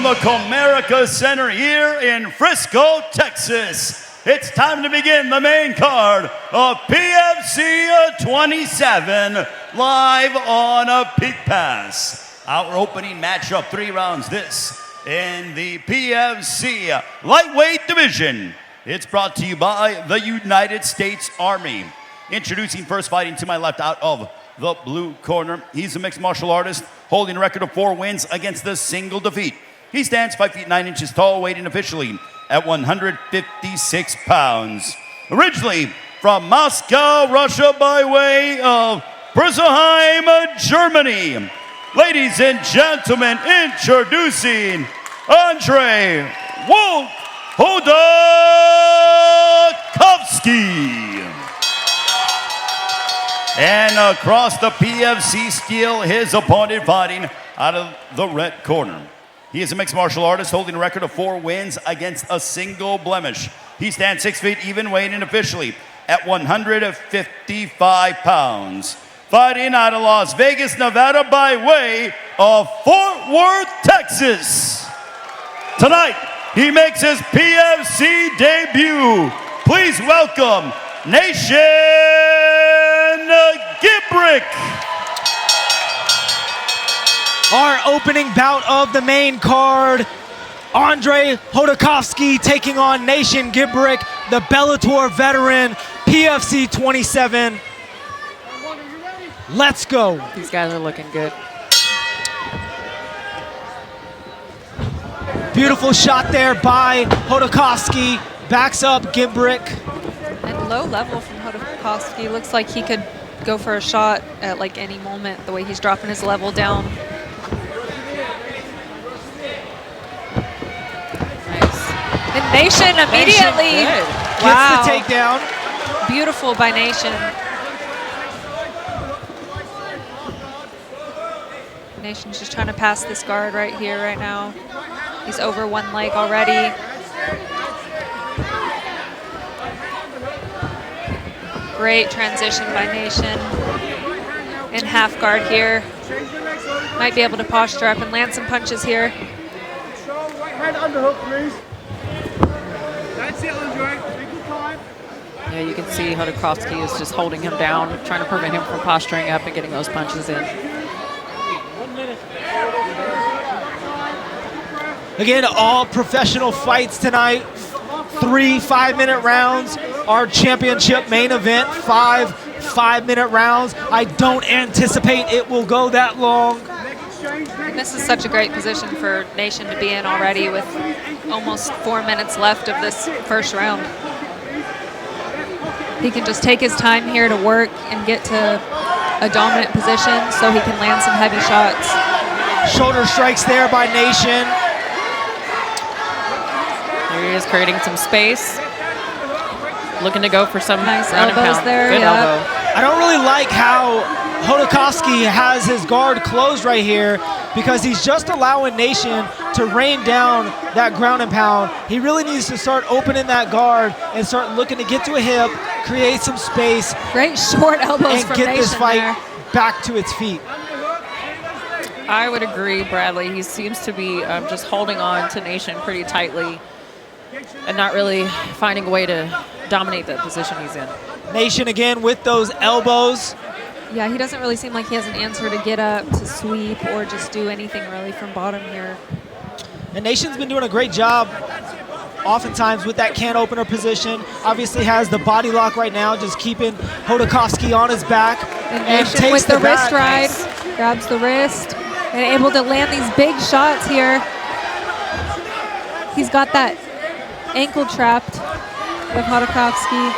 the Comerica Center here in Frisco, Texas. It's time to begin the main card of PFC 27 live on a Peak Pass. Our opening matchup, 3 rounds this in the PFC lightweight division. It's brought to you by the United States Army. Introducing first, fighting to my left out of the blue corner. He's a mixed martial artist holding a record of 4 wins against a single defeat. He stands 5 feet 9 inches tall, weighing officially at 156 pounds. Originally from Moscow, Russia, by way of Brüsselsheim, Germany. Ladies and gentlemen, introducing Andrei Hodakovski. And across the PFC steel, his opponent fighting out of the red corner. He is a mixed martial artist holding a record of 4 wins against a single blemish. He stands 6 feet even, weighing officially at 155 pounds. Fighting out of Las Vegas, Nevada, by way of Fort Worth, Texas. Tonight, he makes his PFC debut. Please welcome Nation Gibrick. Our opening bout of the main card, Andrei Hodakovski taking on Nation Gibrick, the Bellator veteran, PFC 27. Let's go. These guys are looking good. Beautiful shot there by Hodakovski. Backs up Gibrick. And low level from Hodakovski. Looks like he could go for a shot at like any moment, the way he's dropping his level down. Nice. And Nation immediately Gets the takedown. Beautiful by Nation. Nation's just trying to pass this guard right here, right now. He's over 1 leg already. Great transition by Nation. In half guard here. Might be able to posture up and land some punches here. Right hand underhook, please. That's it, Andrei. Take your time. Yeah, you can see Hodakovski is just holding him down, trying to prevent him from posturing up and getting those punches in. Again, all professional fights tonight. 3 5-minute rounds. Our championship main event, 5 5-minute rounds. I don't anticipate it will go that long. And this is such a great position for Nation to be in already with almost 4 minutes left of this first round. He can just take his time here to work and get to a dominant position so he can land some heavy shots. Shoulder strikes there by Nation. Here he is creating some space. Looking to go for some nice ground and elbows pound. there. Good elbow. I don't really like how Hodakovski has his guard closed right here because he's just allowing Nation to rain down that ground and pound. He really needs to start opening that guard and start looking to get to a hip, create some space. Great short elbows and get this fight there. back to its feet. I would agree, Bradley. He seems to be just holding on to Nation pretty tightly and not really finding a way to dominate that position he's in. Nation again with those elbows. Yeah, he doesn't really seem like he has an answer to get up, to sweep, or just do anything really from bottom here. And Nation's been doing a great job oftentimes with that can opener position. Obviously has the body lock right now, just keeping Hodakovski on his back. And Nation with the wrist ride, grabs the wrist, and able to land these big shots here. He's got that ankle trapped with Hodakovski.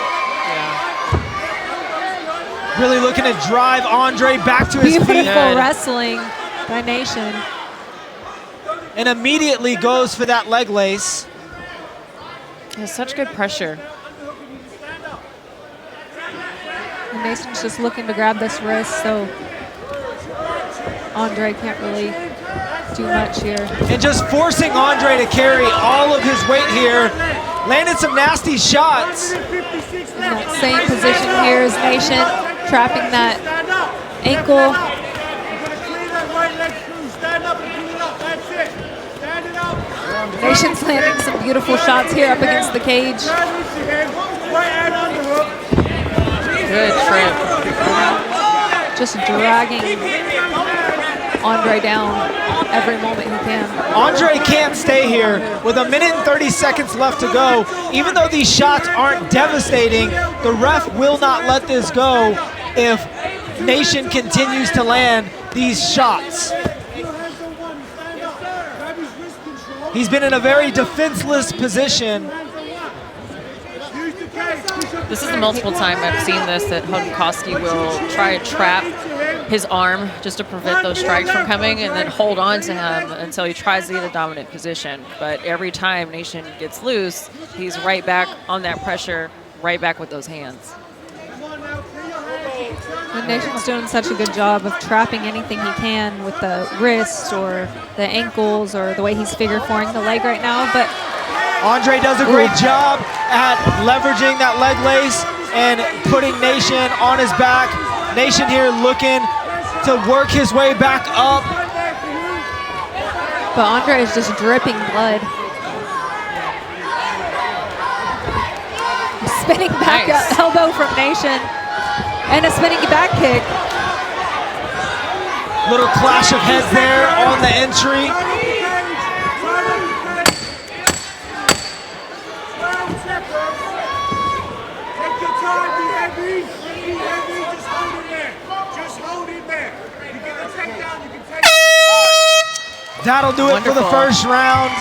Really looking to drive Andrei back to his feet. Beautiful wrestling by Nation. And immediately goes for that leg lace. There's such good pressure. And Nation's just looking to grab this wrist, so Andrei can't really do much here. And just forcing Andrei to carry all of his weight here. Landed some nasty shots. In that same position here as Nation, trapping that ankle. Stand up and clean it up. That's it. Stand it up. Nation's landing some beautiful shots here up against the cage. Good trip. Just dragging Andrei down every moment he can. Andrei can't stay here. With 1 minute and 30 seconds left to go, even though these shots aren't devastating, the ref will not let this go if Nation continues to land these shots. He's been in a very defenseless position. This is the multiple time I've seen this, that Hodakovski will try to trap his arm just to prevent those strikes from coming and then hold on to him until he tries to get a dominant position. But every time Nation gets loose, he's right back on that pressure, right back with those hands. The Nation's doing such a good job of trapping anything he can with the wrists or the ankles or the way he's figure fouring the leg right now. But Andrei does a great job at leveraging that leg lace and putting Nation on his back. Nation here looking to work his way back up. But Andrei is just dripping blood. Spinning back elbow from Nation. And a spinning back kick. Little clash of heads there on the entry. Take your time, be heavy, just hold it there. Just hold it there. You get the takedown, you can take it. That'll do it for the Wonderful. first round.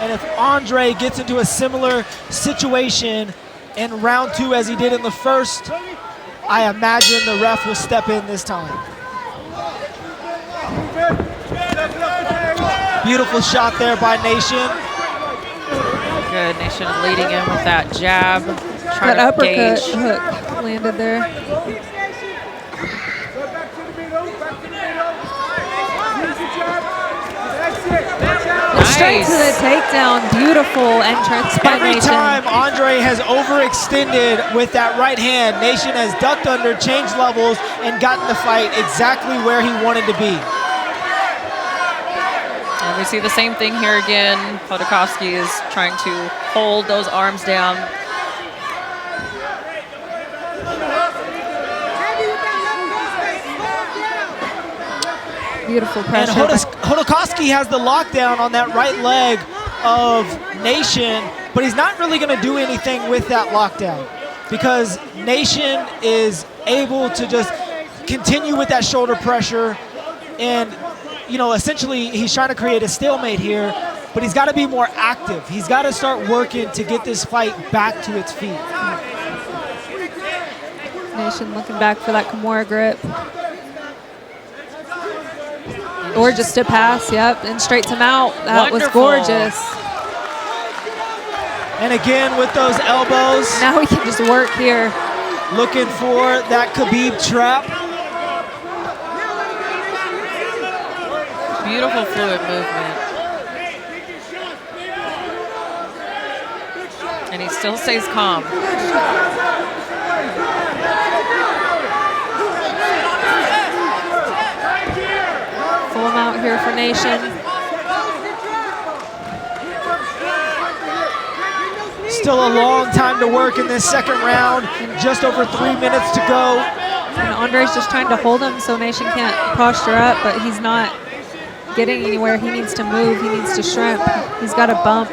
And if Andrei gets into a similar situation in round 2 as he did in the first, I imagine the ref will step in this time. Beautiful shot there by Nation. Good. Nation leading in with that jab. Trying That to uppercut gauge. hook landed there. Go back to the middle, back to the middle. Use the jab. That's it. Watch out. Straight to the takedown. Beautiful entrance by Every Nation. time Andrei has overextended with that right hand, Nation has ducked under, changed levels, and gotten the fight exactly where he wanted to be. And we see the same thing here again. Hodakovski is trying to hold those arms down. Beautiful And pressure. Hodakovski has the lockdown on that right leg of Nation, but he's not really going to do anything with that lockdown because Nation is able to just continue with that shoulder pressure. And, you know, essentially he's trying to create a stalemate here, but he's got to be more active. He's got to start working to get this fight back to its feet. Nation looking back for that Kimura grip. Or just a pass, yep, and straight to mount. That was Wonderful. gorgeous. And again with those elbows, Now we can just work here. looking for that Khabib trap. Beautiful fluid movement. And he still stays calm. Full mount here for Nation. Still a long time to work in this second round, just over 3 minutes to go. And Andrei's just trying to hold him so Nation can't posture up, but he's not getting anywhere. He needs to move. He needs to shrimp. He's got a bump.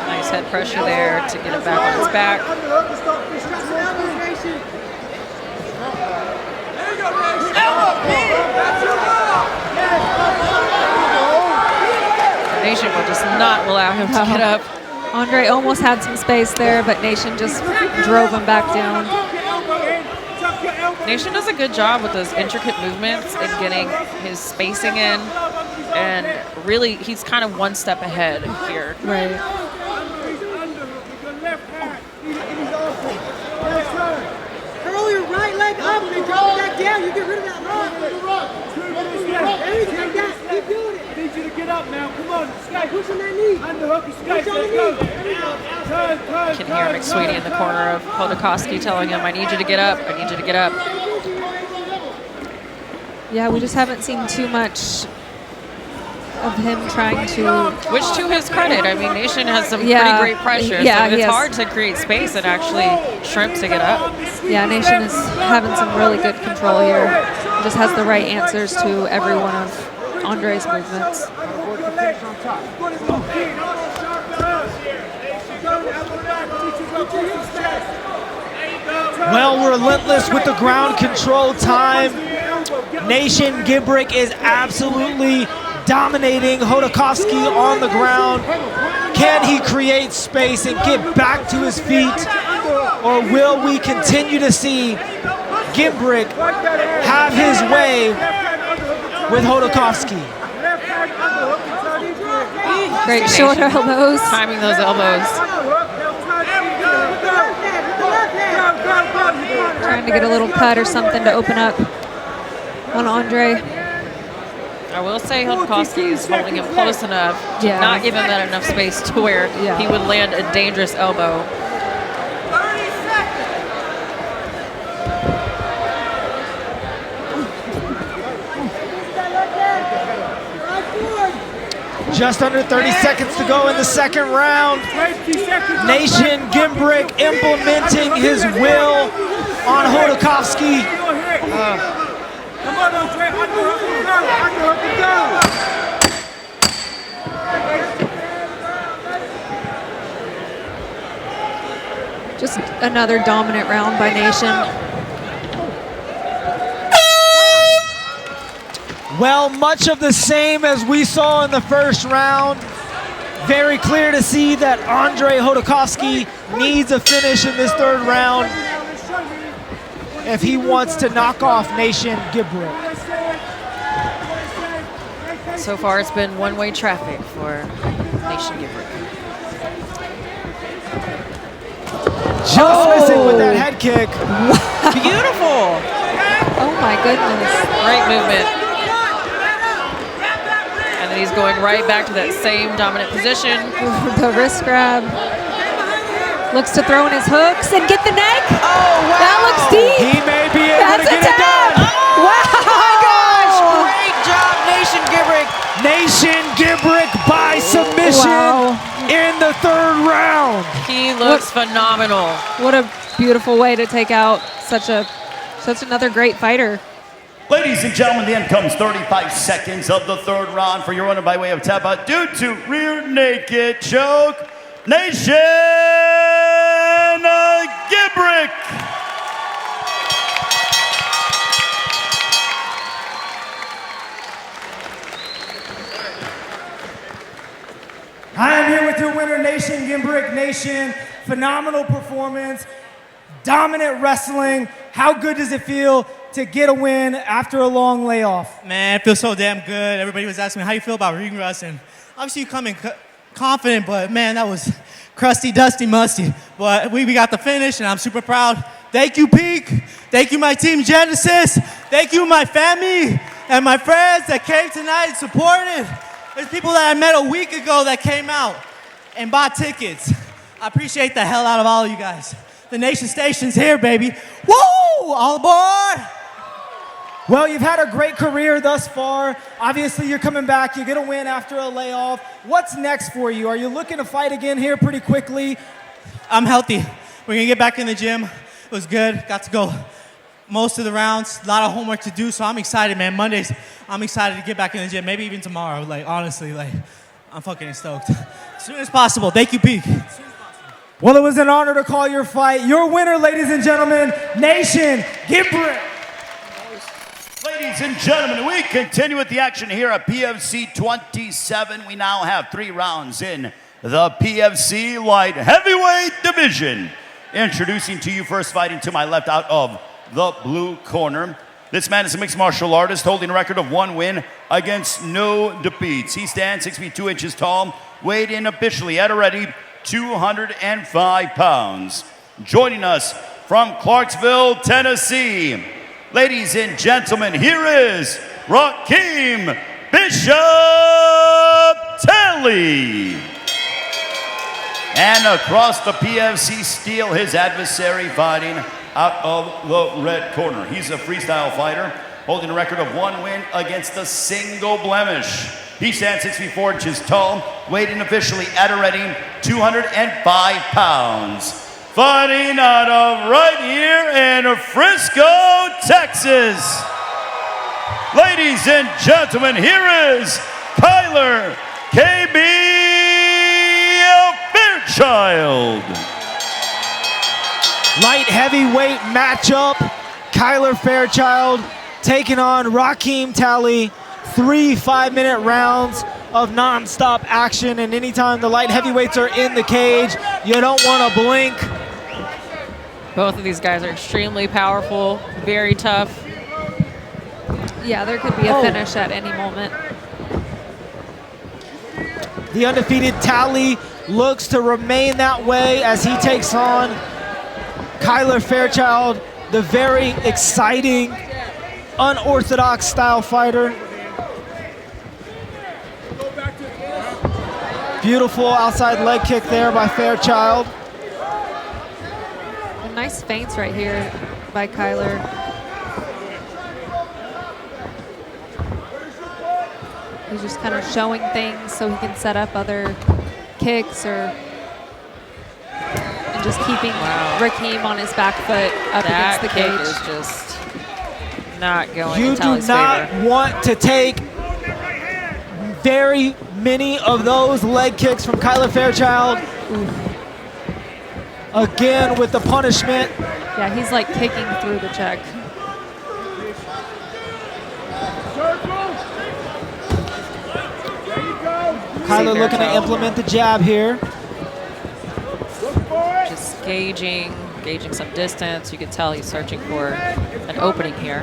Nice head pressure there to get it back on his back. Nation will just not allow him to get up. Andrei almost had some space there, but Nation just drove him back down. Nation does a good job with those intricate movements and getting his spacing in. And really, he's kind of one step ahead here. Right. Curl your right leg up and drop it back down. You get rid of that rock. There you take that. Keep doing it. I need you to get up now. Come on, Skype. Push on that knee. Underhook and Skype. Push on the Let's go. knee. You can hear McSweetie in the corner of Hodakovski telling him, I need you to get up. I need you to get up. Yeah, we just haven't seen too much of him trying to. Which, to his credit, I mean, Nation has some Yeah, pretty great pressure. yeah, so he it's has. hard to create space and actually shrimp to get up. Yeah, Nation is having some really good control here. Just has the right answers to every one of Andrei's movements. Well, relentless with the ground control time. Nation Gibrick is absolutely dominating Hodakovski on the ground. Can he create space and get back to his feet? Or will we continue to see Gibrick have his way with Hodakovski? Great short elbows. Timing those elbows. Trying to get a little cut or something to open up on Andrei. I will say Hodakovski is holding him close enough to Yeah. not give him that enough space to where Yeah. he would land a dangerous elbow. Just under 30 seconds to go in the second round. Nation Gibrick implementing his will on Hodakovski. Come on, Andrei. Underhook and go. Underhook and go. Just another dominant round by Nation. Well, much of the same as we saw in the first round. Very clear to see that Andrei Hodakovski needs a finish in this third round if he wants to knock off Nation Gibrick. So far, it's been one-way traffic for Nation Gibrick. Just missing with that head kick. Beautiful. Oh my goodness. Great movement. And then he's going right back to that same dominant position. The wrist grab. Looks to throw in his hooks and get the neck. Oh, wow. That looks deep. He may be able That's to a get it tap. done. Wow. Oh my gosh. Great job, Nation Gibrick. Nation Gibrick by submission Wow. in the third round. He looks phenomenal. What a beautiful way to take out such another great fighter. Ladies and gentlemen, the end comes 35 seconds of the third round for your winner by way of tap out due to rear naked choke, Nation Gibrick. I am here with your winner, Nation Gibrick. Nation, phenomenal performance, dominant wrestling. How good does it feel to get a win after a long layoff? Man, it feels so damn good. Everybody was asking me, how you feel about ring wrestling? Obviously, you come in confident, but man, that was crusty, dusty, musty. But we got the finish, and I'm super proud. Thank you, Peak. Thank you, my team Genesis. Thank you, my family and my friends that came tonight and supported. There's people that I met a week ago that came out and bought tickets. I appreciate the hell out of all of you guys. The Nation Station's here, baby. Woo! All aboard! Well, you've had a great career thus far. Obviously, you're coming back. You get a win after a layoff. What's next for you? Are you looking to fight again here pretty quickly? I'm healthy. We're gonna get back in the gym. It was good. Got to go most of the rounds. A lot of homework to do, so I'm excited, man. Mondays, I'm excited to get back in the gym. Maybe even tomorrow. Like, honestly, I'm fucking stoked. As soon as possible. Thank you, Peak. Well, it was an honor to call your fight. Your winner, ladies and gentlemen, Nation Gibrick. Ladies and gentlemen, we continue with the action here at PFC 27. We now have 3 rounds in the PFC Light Heavyweight Division. Introducing to you first, fighting to my left out of the blue corner. This man is a mixed martial artist holding a record of 1 win against no defeats. He stands 6 feet 2 inches tall, weighed in officially at a ready 205 pounds. Joining us from Clarksville, Tennessee, ladies and gentlemen, here is Rakim Bishop Talley. And across the PFC steel, his adversary fighting out of the red corner. He's a freestyle fighter, holding a record of 1 win against a single blemish. He stands 6 feet 4 inches tall, weighing officially at a ready 205 pounds. Fighting out of right here in Frisco, Texas. Ladies and gentlemen, here is Kyler KB Fairchild. Light heavyweight matchup. Kyler Fairchild taking on Rakim Talley. 3 5-minute rounds of non-stop action, and anytime the light heavyweights are in the cage, you don't want to blink. Both of these guys are extremely powerful, very tough. Yeah, there could be a finish at any moment. The undefeated Talley looks to remain that way as he takes on Kyler Fairchild, the very exciting, unorthodox style fighter. Beautiful outside leg kick there by Fairchild. A nice feints right here by Kyler. He's just kind of showing things so he can set up other kicks and just keeping Rakim on his back foot up against the cage. That kick is just not going You in Talley's do not favor. want to take very many of those leg kicks from Kyler Fairchild. Again with the punishment. Yeah, he's like kicking through the check. Kyler looking to implement the jab here. Just gauging some distance. You can tell he's searching for an opening here.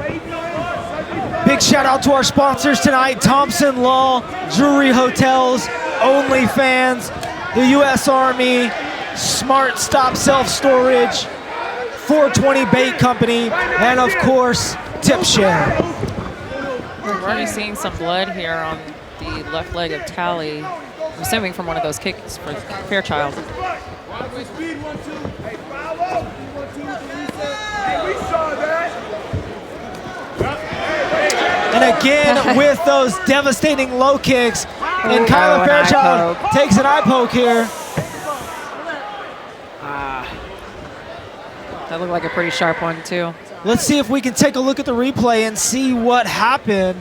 Big shout out to our sponsors tonight, Thompson Law, Jewelry Hotels, OnlyFans, the U.S. Army, Smart Stop Self Storage, 420 Bait Company, and of course, Tip Share. We're already seeing some blood here on the left leg of Talley. I'm assuming from one of those kicks for Fairchild. And again with those devastating low kicks, and Kyler Fairchild takes an eye poke here. That looked like a pretty sharp one too. Let's see if we can take a look at the replay and see what happened.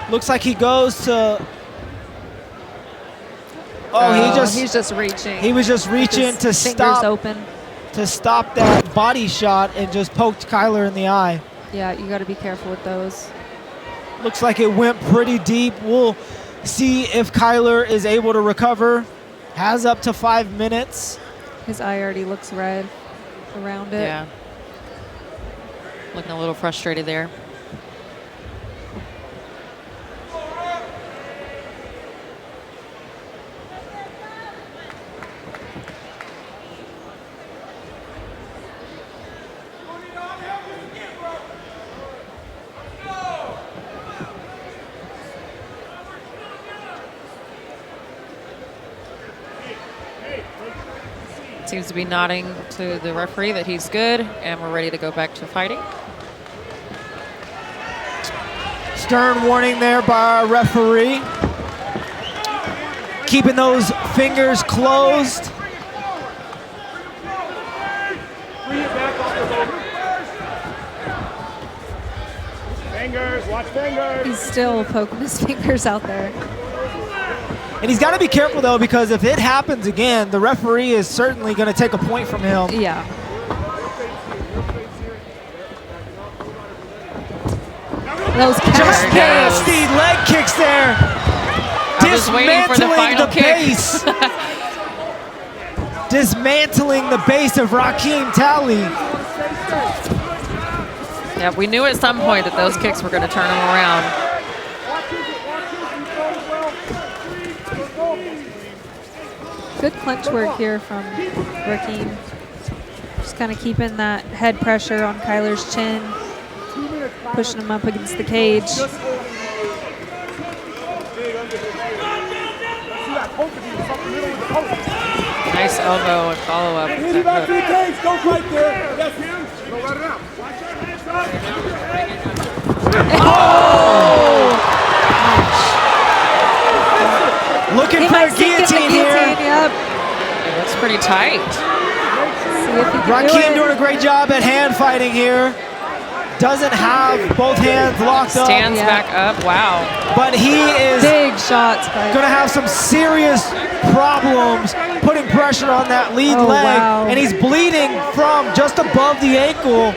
Looks like he goes to. He's just reaching. He was just reaching to stop. Open. To stop that body shot and just poked Kyler in the eye. Yeah, you got to be careful with those. Looks like it went pretty deep. We'll see if Kyler is able to recover. Has up to 5 minutes. His eye already looks red around it. Yeah. Looking a little frustrated there. Seems to be nodding to the referee that he's good, and we're ready to go back to fighting. Stern warning there by our referee. Keeping those fingers closed. Fingers, watch fingers. He's still poking his fingers out there. And he's got to be careful, though, because if it happens again, the referee is certainly going to take a point from him. Yeah. Those Just kicks. nasty leg kicks there. I was waiting for the final kick. base. Dismantling the base of Rakim Talley. Yeah, we knew at some point that those kicks were going to turn him around. Good clinch work here from Rakim. Just kind of keeping that head pressure on Kyler's chin, pushing him up against the cage. Nice elbow and follow up. Hit it back to the cage. Go right there. That's him. Go right it out. Watch your hands up. Looking He for a might sink in the guillotine here. Yep. It looks pretty tight. See if he can do Rakim it. doing a great job at hand fighting here. Doesn't have both hands locked up. Stands back up. Wow. But he is Big shots by going to have some serious problems putting pressure on that lead leg. wow. And he's bleeding from just above the ankle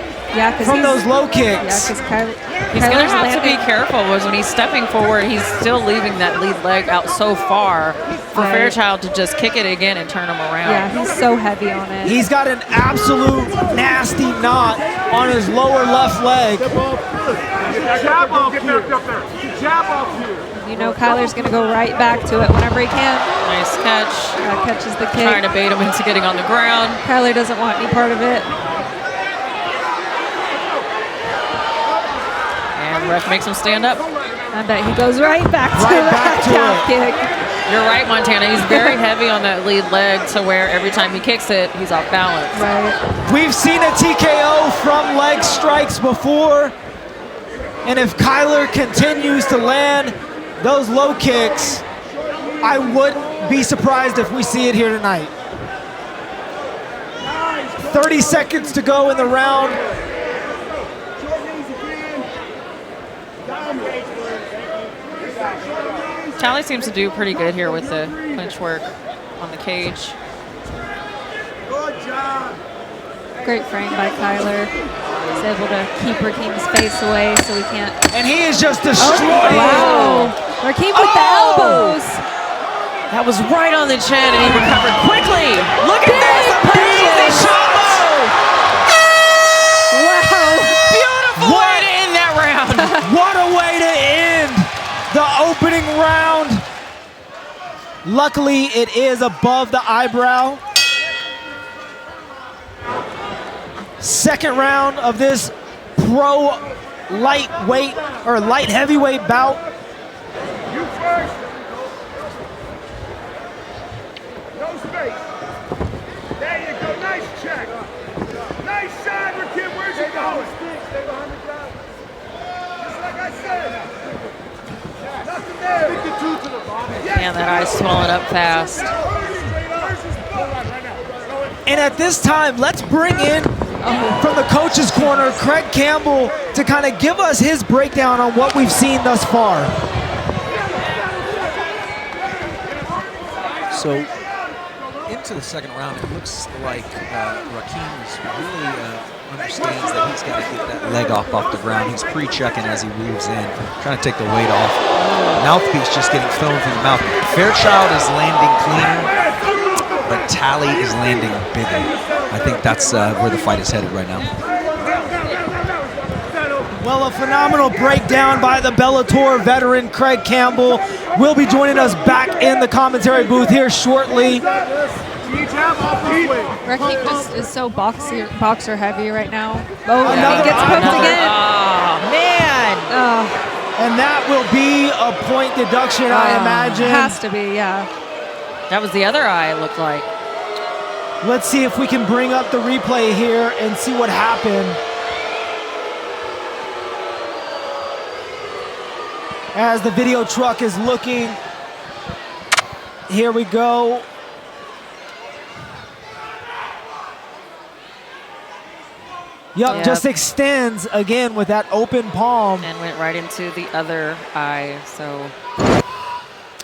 from those low kicks. Yeah, because He's going to have to be careful was when he's stepping forward, he's still leaving that lead leg out so far for Right. Fairchild to just kick it again and turn him around. Yeah, he's so heavy on it. He's got an absolute nasty knot on his lower left leg. Get that jab off here. Get up there. Get jab off here. You know Kyler's going to go right back to it whenever he can. Nice catch. Catches the kick. Trying to bait him into getting on the ground. Kyler doesn't want any part of it. And ref makes him stand up. I bet he goes right back to that calf kick. You're right, Montana. He's very heavy on that lead leg to where every time he kicks it, he's off balance. Right. We've seen a TKO from leg strikes before. And if Kyler continues to land those low kicks, I wouldn't be surprised if we see it here tonight. 30 seconds to go in the round. Talley seems to do pretty good here with the clinch work on the cage. Good job. Great frame by Kyler. He's able to keep Rakim's face away so he can't. And he is just destroying. Wow. Rakim with the elbows. That was right on the chin, and he recovered quickly. Look at this, a punches. combo! Wow. Beautiful way to end that round. What a way to end the opening round. Luckily, it is above the eyebrow. Second round of this pro lightweight or light heavyweight bout. You first. No space. There you go. Nice check. Nice shot, Rakim. Where's he going? Stay behind the guy. Just like I said. Nothing there. Stick the two to the body. Man, that eye's swelling up fast. And at this time, let's bring in from the coach's corner, Craig Campbell, to kind of give us his breakdown on what we've seen thus far. So into the second round, it looks like Rakim really understands that he's got to get that leg off the ground. He's pre-checking as he moves in, trying to take the weight off. Mouthpiece just getting thrown from the mouth. Fairchild is landing cleaner, but Talley is landing bigger. I think that's where the fight is headed right now. Well, a phenomenal breakdown by the Bellator veteran Craig Campbell will be joining us back in the commentary booth here shortly. Rakim just is so boxer heavy right now. Oh, Another- he gets poked again. Oh, man. And that will be a point deduction, I imagine. Has to be, yeah. That was the other eye, it looked like. Let's see if we can bring up the replay here and see what happened. As the video truck is looking, here we go. Yep, just extends again with that open palm. And went right into the other eye. So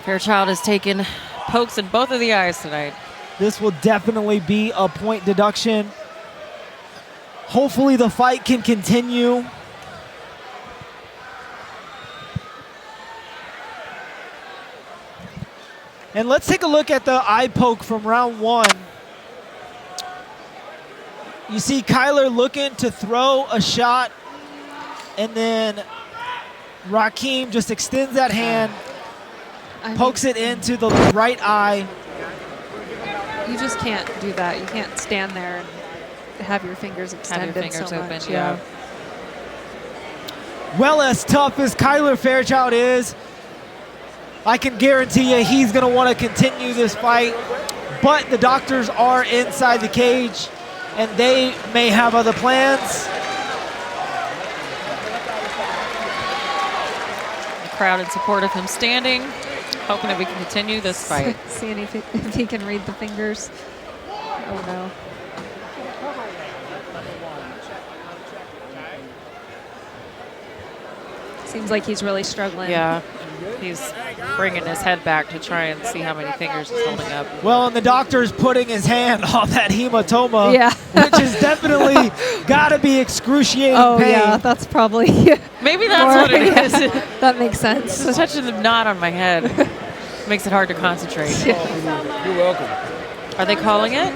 Fairchild has taken pokes in both of the eyes tonight. This will definitely be a point deduction. Hopefully the fight can continue. And let's take a look at the eye poke from round one. You see Kyler looking to throw a shot, and then Rakim just extends that hand, pokes it into the right eye. You just can't do that. You can't stand there and have your fingers extended fingers so open, much. yeah. Well, as tough as Kyler Fairchild is, I can guarantee you he's going to want to continue this fight. But the doctors are inside the cage, and they may have other plans. The crowd in support of him standing, hoping that we can continue this fight. Seeing if he can read the fingers. Oh no. Seems like he's really struggling. Yeah, he's bringing his head back to try and see how many fingers he's holding up. Well, and the doctor's putting his hand on that hematoma, Yeah. which is definitely got to be excruciating Oh pain. yeah, that's probably. Maybe that's what it is. That makes sense. Just touching the knot on my head makes it hard to concentrate. You're welcome. Are they calling it?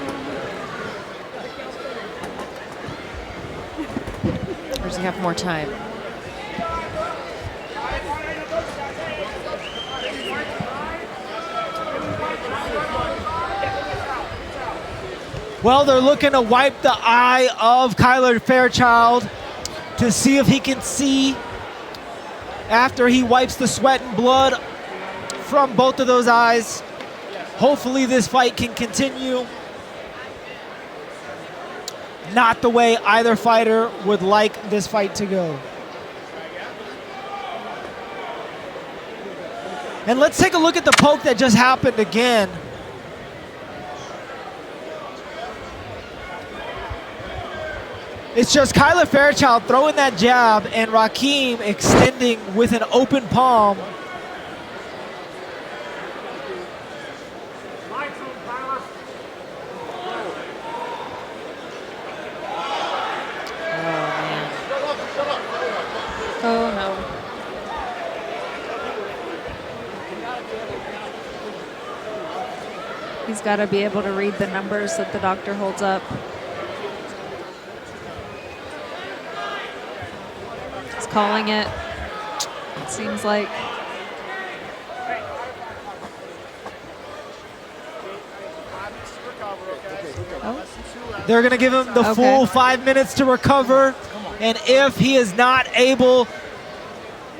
Or does he have more time? Well, they're looking to wipe the eye of Kyler Fairchild to see if he can see after he wipes the sweat and blood from both of those eyes. Hopefully this fight can continue. Not the way either fighter would like this fight to go. And let's take a look at the poke that just happened again. It's just Kyler Fairchild throwing that jab and Rakim extending with an open palm. Oh no. He's got to be able to read the numbers that the doctor holds up. He's calling it. It seems like. Oh. They're going to give him the full 5 minutes to recover. And if he is not able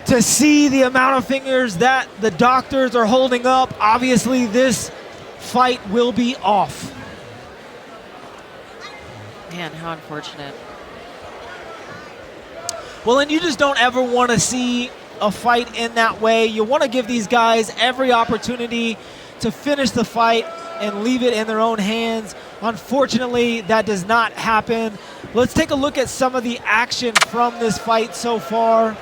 to see the amount of fingers that the doctors are holding up, obviously this fight will be off. Man, how unfortunate. Well, and you just don't ever want to see a fight in that way. You want to give these guys every opportunity to finish the fight and leave it in their own hands. Unfortunately, that does not happen. Let's take a look at some of the action from this fight so far.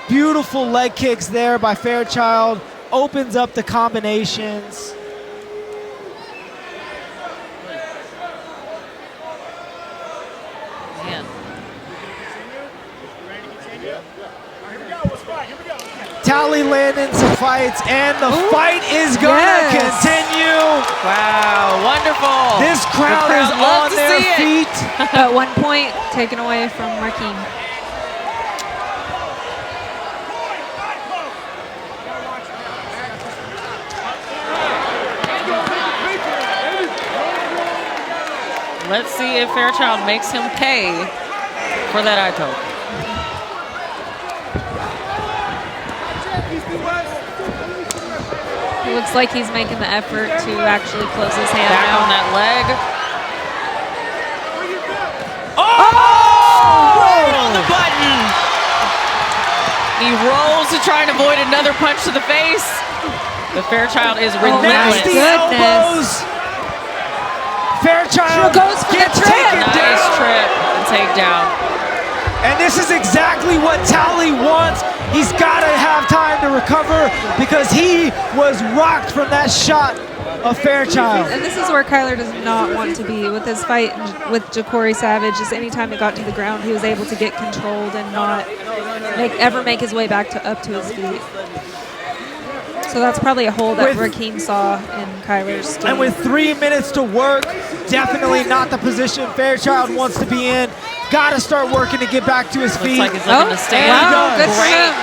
Beautiful leg kicks there by Fairchild. Opens up the combinations. Man. Talley landing some fights, and the fight is gonna continue. Wow, wonderful. This crowd is loves on to their see it. feet. At one point, taken away from Rakim. Let's see if Fairchild makes him pay for that eye poke. It looks like he's making the effort to actually close his hand Back out. on that leg. Oh! On the button. He rolls to try and avoid another punch to the face. But Fairchild is relentless. Nasty elbows. Fairchild Goes for gets the trip. taken Nice down. trip and takedown. And this is exactly what Talley wants. He's got to have time to recover because he was rocked from that shot of Fairchild. And this is where Kyler does not want to be with his fight with Jakori Savage. Just anytime it got to the ground, he was able to get controlled and not ever make his way back up to his feet. So that's probably a hole that Rakim saw in Kyler's game. And with 3 minutes to work, definitely not the position Fairchild wants to be in. Got to start working to get back to his feet. Looks like he's looking to stand. Wow, good for him.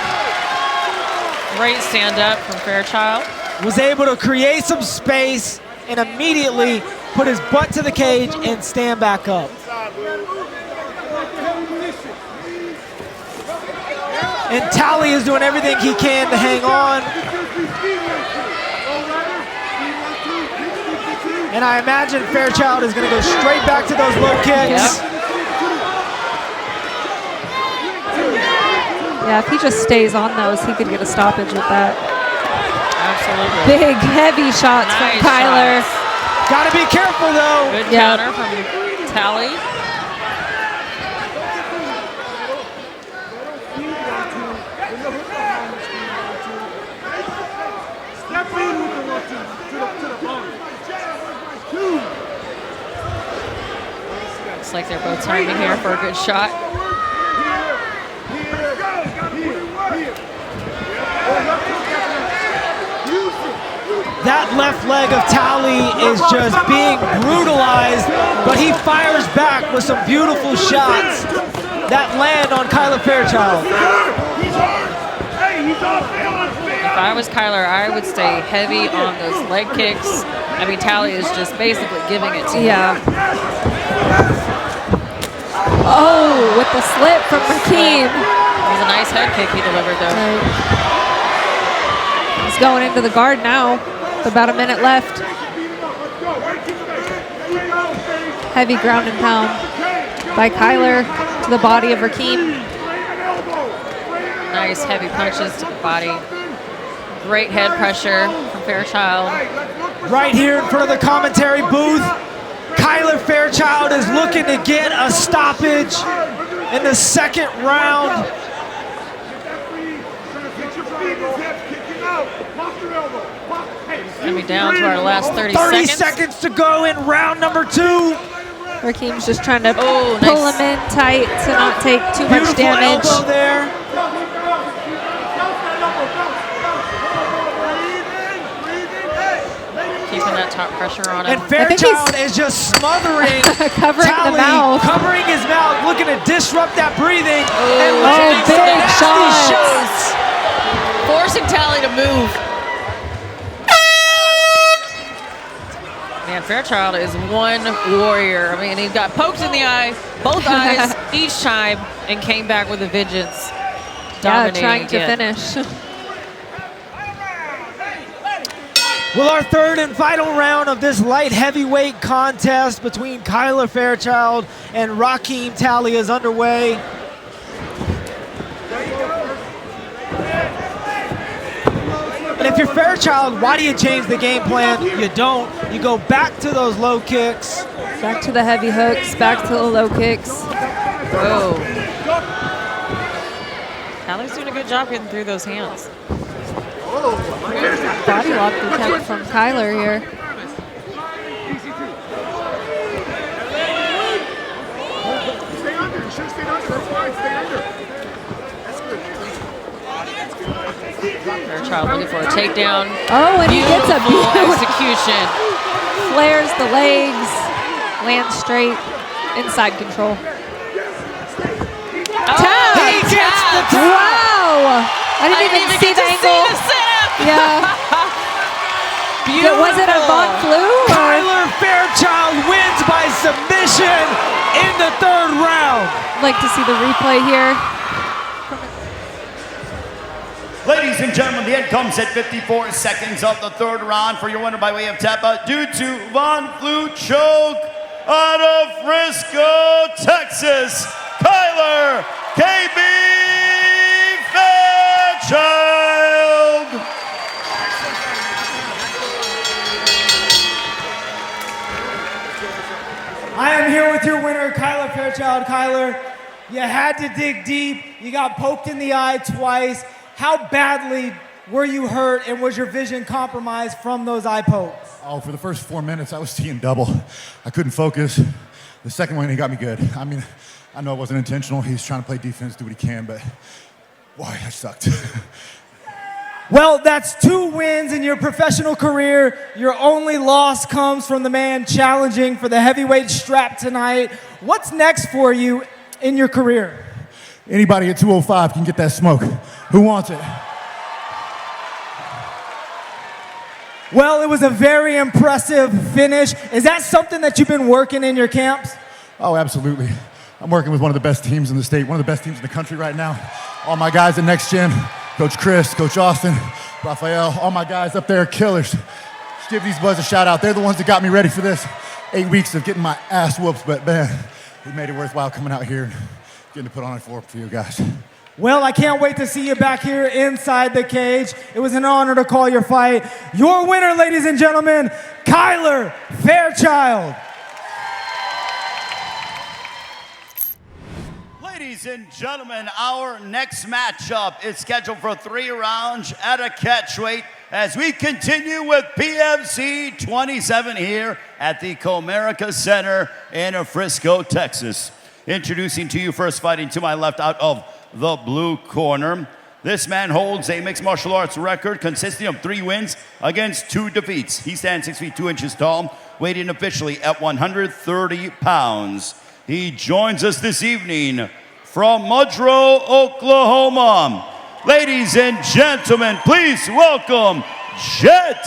Great stand up from Fairchild. Was able to create some space and immediately put his butt to the cage and stand back up. And Talley is doing everything he can to hang on. And I imagine Fairchild is going to go straight back to those low kicks. Yep. Yeah, if he just stays on those, he could get a stoppage with that. Absolutely. Big, heavy shots from Kyler. Got to be careful, though. Good counter from Talley. Looks like they're both timing here for a good shot. That left leg of Talley is just being brutalized, but he fires back with some beautiful shots that land on Kyler Fairchild. If I was Kyler, I would stay heavy on those leg kicks. I mean, Talley is just basically giving it to him. Yeah. Oh, with the slip from Rakim. It was a nice head kick he delivered, though. Right. He's going into the guard now. With about a minute left. Heavy ground and pound by Kyler to the body of Rakim. Nice heavy punches to the body. Great head pressure from Fairchild. Right here in front of the commentary booth, Kyler Fairchild is looking to get a stoppage in the second round. Coming down to our last 30 seconds to go in round number 2. Rakim's just trying to Oh, pull nice. him in tight to not take too much Beautiful damage. elbow there. Keeping that top pressure on him. And Fairchild is just smothering Covering the Talley, mouth. covering his mouth, looking to disrupt that breathing. And Oh, landing some big nasty shots. Forcing Talley to move. Man, Fairchild is one warrior. I mean, he got poked in the eye, both eyes each time, and came back with a vengeance. Yeah, Dominating trying to again. finish. Well, our third and final round of this light heavyweight contest between Kyler Fairchild and Rakim Talley is underway. And if you're Fairchild, why do you change the game plan? You don't. You go back to those low kicks. Back to the heavy hooks, back to the low kicks. Whoa. Talley's doing a good job getting through those hands. Body lock attempt from Kyler here. Stay under. You should have stayed under. That's fine. Stay under. That's good. Fairchild looking for a takedown. Oh, and he gets a beautiful execution. flares the legs, lands straight, inside control. Tap! He gets the tap! Wow! I didn't even see get the to angle. see the setup. Yeah. Was it a Von Flu? Kyler Fairchild wins by submission in the third round. I'd like to see the replay here. Ladies and gentlemen, the end comes at 54 seconds of the third round for your winner by way of tap out due to Von Flu choke out of Frisco, Texas, Kyler KB Fairchild. I am here with your winner, Kyler Fairchild. Kyler, you had to dig deep. You got poked in the eye twice. How badly were you hurt, and was your vision compromised from those eye pokes? Oh, for the first 4 minutes, I was seeing double. I couldn't focus. The second one, he got me good. I mean, I know it wasn't intentional. He's trying to play defense, do what he can, but boy, that sucked. Well, that's 2 wins in your professional career. Your only loss comes from the man challenging for the heavyweight strap tonight. What's next for you in your career? Anybody at 205 can get that smoke. Who wants it? Well, it was a very impressive finish. Is that something that you've been working in your camps? Oh, absolutely. I'm working with one of the best teams in the state, one of the best teams in the country right now. All my guys at Next Gen, Coach Chris, Coach Austin, Raphael, all my guys up there are killers. Just give these boys a shout out. They're the ones that got me ready for this. 8 weeks of getting my ass whooped, but man, it made it worthwhile coming out here and getting to put on a floor for you guys. Well, I can't wait to see you back here inside the cage. It was an honor to call your fight. Your winner, ladies and gentlemen, Kyler Fairchild. Ladies and gentlemen, our next matchup is scheduled for 3 rounds at a catchweight as we continue with PFC 27 here at the Comerica Center in Frisco, Texas. Introducing to you first, fighting to my left out of the blue corner. This man holds a mixed martial arts record consisting of 3 wins against 2 defeats. He stands 6 feet 2 inches tall, weighed in officially at 130 pounds. He joins us this evening from Mudrow, Oklahoma. Ladies and gentlemen, please welcome Jett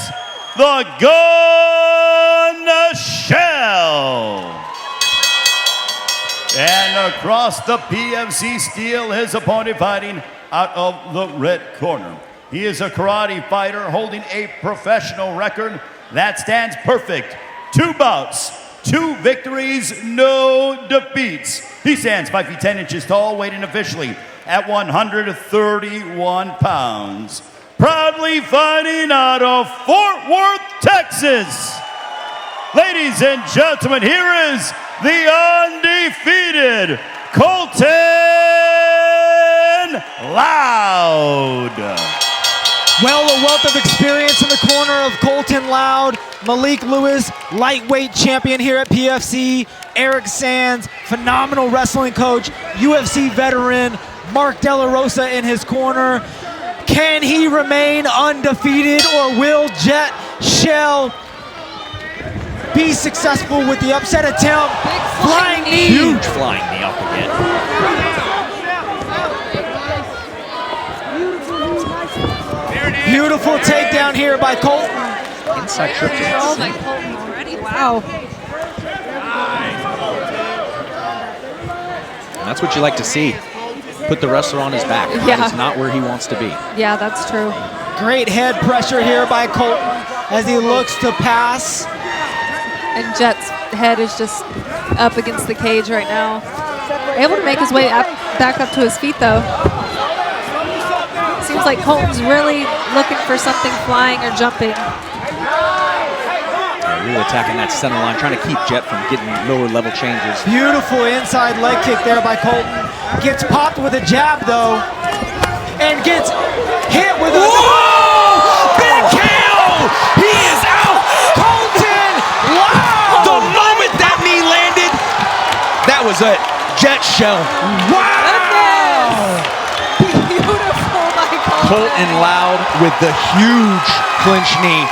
the Gun Shell. And across the PFC steel, his opponent fighting out of the red corner. He is a karate fighter holding a professional record that stands perfect. 2 bouts, 2 victories, no defeats. He stands 5 feet 10 inches tall, weighing officially at 131 pounds. Proudly fighting out of Fort Worth, Texas. Ladies and gentlemen, here is the undefeated Colton Loud. Well, a wealth of experience in the corner of Colton Loud, Malik Lewis, lightweight champion here at PFC, Eric Sands, phenomenal wrestling coach, UFC veteran, Mark De La Rosa in his corner. Can he remain undefeated, or will Jett Shell be successful with the upset attempt? Flying knee. Huge flying knee up again. Beautiful takedown here by Colton. Inside trip to Oh my Colton already. Wow. And that's what you like to see. Put the wrestler on his back. Yeah. That is not where he wants to be. Yeah, that's true. Great head pressure here by Colton as he looks to pass. And Jett's head is just up against the cage right now. Able to make his way back up to his feet, though. Seems like Colton's really looking for something flying or jumping. Yeah, really attacking that center line, trying to keep Jett from getting lower level changes. Beautiful inside leg kick there by Colton. Gets popped with a jab, though, and gets hit with a... Whoa! Big KO! He is out! Colton Loud! The moment that knee landed, that was it. Jett Shell. Wow! Beautiful by Colton Loud with the huge clinch knee.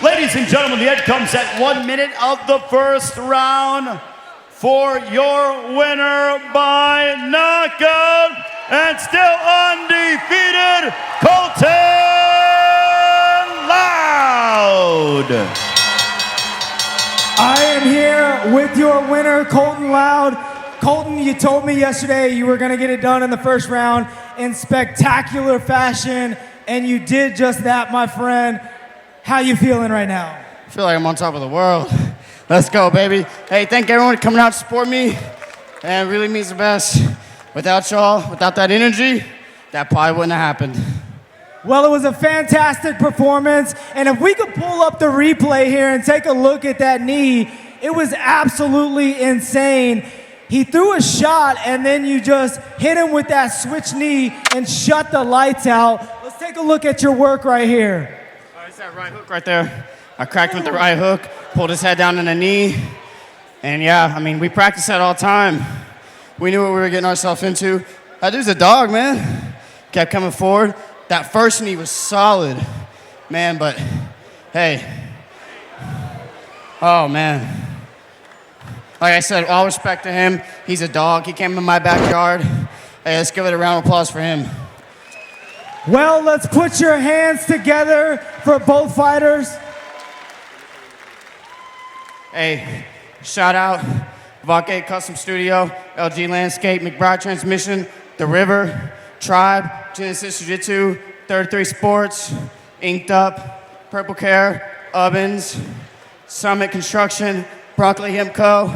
Ladies and gentlemen, the end comes at 1 minute of the first round for your winner by knockout and still undefeated, Colton Loud. I am here with your winner, Colton Loud. Colton, you told me yesterday you were going to get it done in the first round in spectacular fashion, and you did just that, my friend. How you feeling right now? I feel like I'm on top of the world. Let's go, baby. Hey, thank everyone for coming out to support me. And it really means the best. Without y'all, without that energy, that probably wouldn't have happened. Well, it was a fantastic performance, and if we could pull up the replay here and take a look at that knee, it was absolutely insane. He threw a shot, and then you just hit him with that switch knee and shut the lights out. Let's take a look at your work right here. It's that right hook right there. I cracked with the right hook, pulled his head down in the knee, and yeah, I mean, we practice that all the time. We knew what we were getting ourselves into. That dude's a dog, man. Kept coming forward. That first knee was solid, man, but hey, oh man. Like I said, all respect to him. He's a dog. He came in my backyard. Hey, let's give it a round of applause for him. Well, let's put your hands together for both fighters. Hey, shout out Vake Custom Studio, LG Landscape, McBride Transmission, The River, Tribe, Genesis Jiu-Jitsu, 33 Sports, Inked Up, Purple Care, Ovens, Summit Construction, Broccoli Hemp Co.,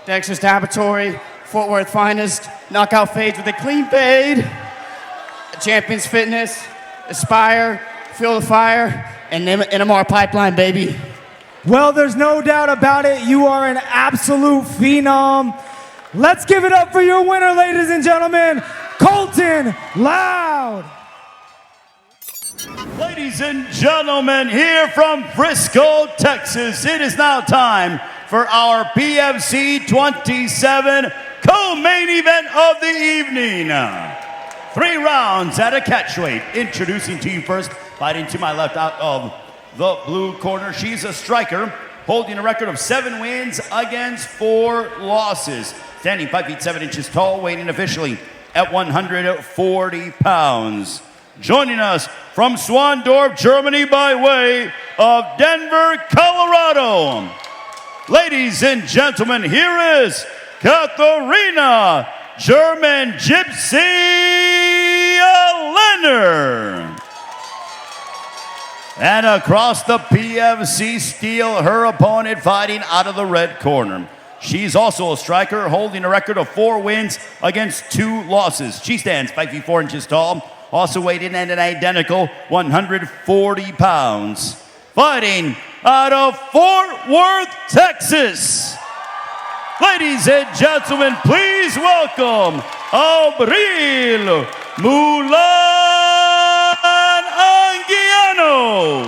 Dexter's Laboratory, Fort Worth Finest, Knockout Fades with a Clean Fade, Champions Fitness, Aspire, Fuel the Fire, and NMR Pipeline, baby. Well, there's no doubt about it. You are an absolute phenom. Let's give it up for your winner, ladies and gentlemen, Colton Loud. Ladies and gentlemen, here from Frisco, Texas, it is now time for our PFC 27 co-main event of the evening. 3 rounds at a catchweight. Introducing to you first, fighting to my left out of the blue corner. She's a striker, holding a record of 7 wins against 4 losses. Standing 5 feet 7 inches tall, weighing officially at 140 pounds. Joining us from Swandorf, Germany by way of Denver, Colorado. Ladies and gentlemen, here is Katharina, German Gypsy Lehner. And across the PFC steel, her opponent fighting out of the red corner. She's also a striker, holding a record of 4 wins against 2 losses. She stands 5 feet 4 inches tall, also weighed in at an identical 140 pounds. Fighting out of Fort Worth, Texas. Ladies and gentlemen, please welcome Abril Mulan Anguiano.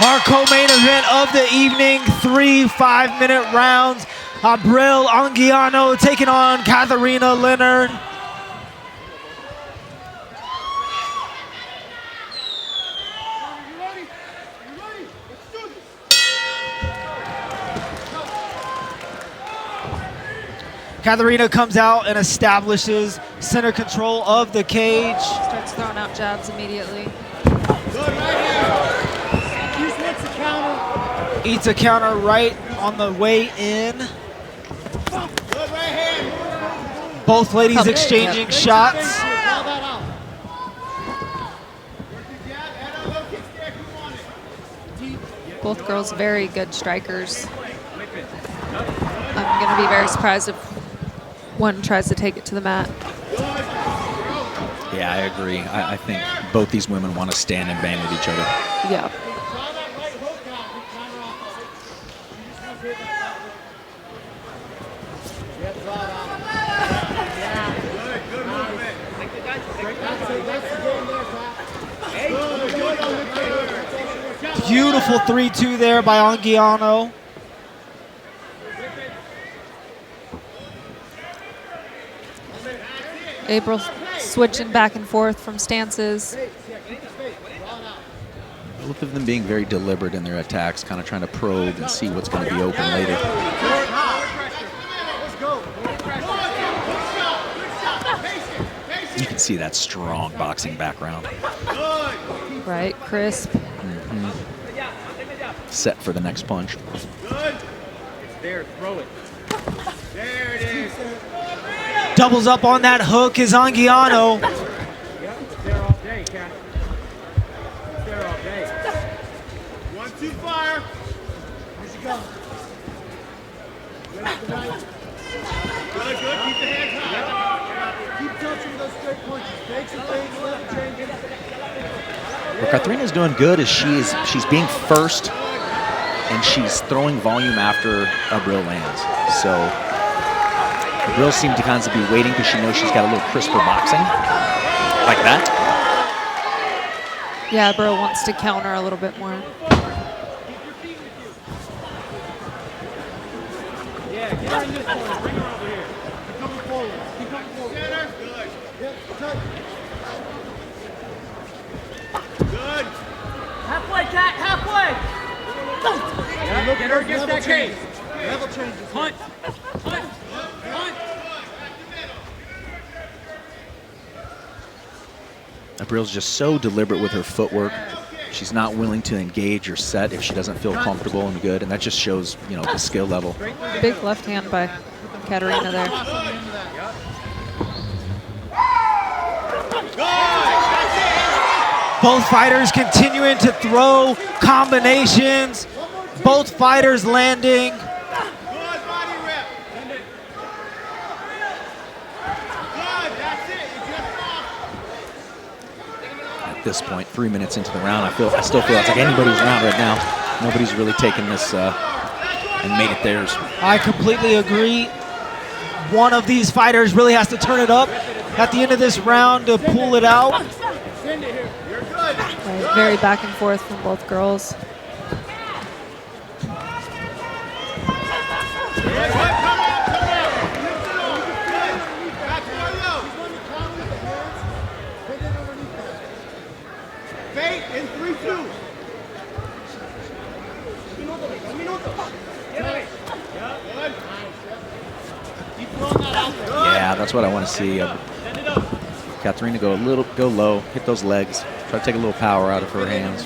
Our co-main event of the evening, 3 5-minute rounds. Abril Anguiano taking on Katharina Lehner. Katharina comes out and establishes center control of the cage. Starts throwing out jabs immediately. Eats a counter right on the way in. Both ladies exchanging shots. Both girls very good strikers. I'm going to be very surprised if one tries to take it to the mat. Yeah, I agree. I think both these women want to stand and bang with each other. Yeah. Beautiful 3-2 there by Anguiano. Abril switching back and forth from stances. Both of them being very deliberate in their attacks, kind of trying to probe and see what's going to be open later. You can see that strong boxing background. Right, crisp. Set for the next punch. Good. It's there, throw it. There it is. Doubles up on that hook is Anguiano. Yep, it's there all day, Cat. It's there all day. 1-2 fire. Where's she go? Good, good. Keep the hands high. Keep touching those straight punches. Take some things, left change. What Katharina's doing good is she's being first and she's throwing volume after Abril lands. So Abril seemed to kind of be waiting because she knows she's got a little crisper boxing. Like that. Yeah, Abril wants to counter a little bit more. Yeah, get her in this corner. Bring her over here. Keep coming forward. Keep coming forward. Get her. Good. Yep, touch. Good. Halfway, Cat, halfway. Yeah, get her against that cage. Level changes. Hunt. Hunt. Hunt. Abril's just so deliberate with her footwork. She's not willing to engage or set if she doesn't feel comfortable and good, and that just shows, you know, the skill level. Big left hand by Katharina there. Both fighters continuing to throw combinations. Both fighters landing. At this point, 3 minutes into the round, I still feel it's like anybody's round right now. Nobody's really taken this and made it theirs. I completely agree. One of these fighters really has to turn it up at the end of this round to pull it out. Right, very back and forth from both girls. Yeah, that's what I want to see. Katharina go low, hit those legs, try to take a little power out of her hands.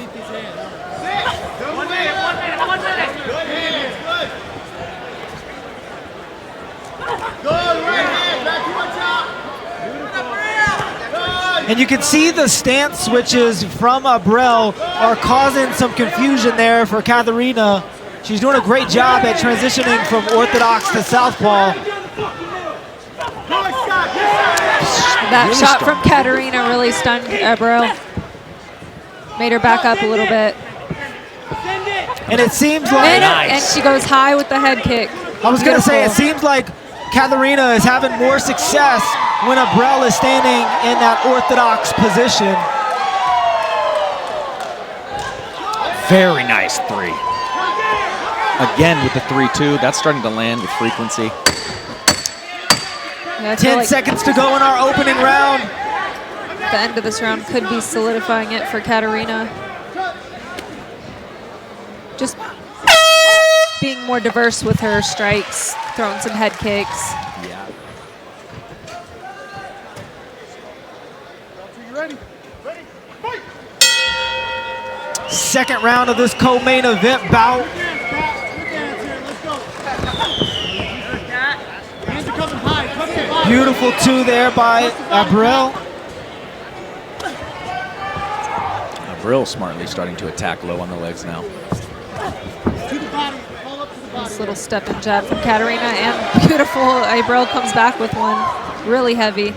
And you can see the stance switches from Abril are causing some confusion there for Katharina. She's doing a great job at transitioning from orthodox to southpaw. That Really shot strong. from Katharina really stunned Abril. Made her back up a little bit. And it seems like... And she goes high with the head kick. I was going to say, it Beautiful. seems like Katharina is having more success when Abril is standing in that orthodox position. Very nice 3. Again with the 3-2, that's starting to land with frequency. Yeah, I feel 10 like seconds to go in our opening round. the end of this round could be solidifying it for Katharina. Just being more diverse with her strikes, throwing some head kicks. Yeah. Second round of this co-main event bout. Beautiful 2 there by Abril. Abril smartly starting to attack low on the legs now. Nice little step and jab from Katharina, and beautiful. Abril comes back with one really heavy.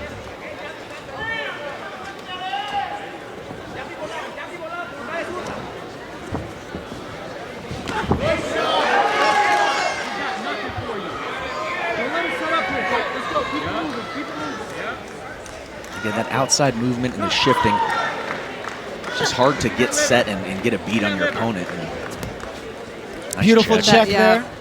Again, that outside movement and the shifting, it's just hard to get set and get a beat on your opponent. Nice Beautiful check yeah. there.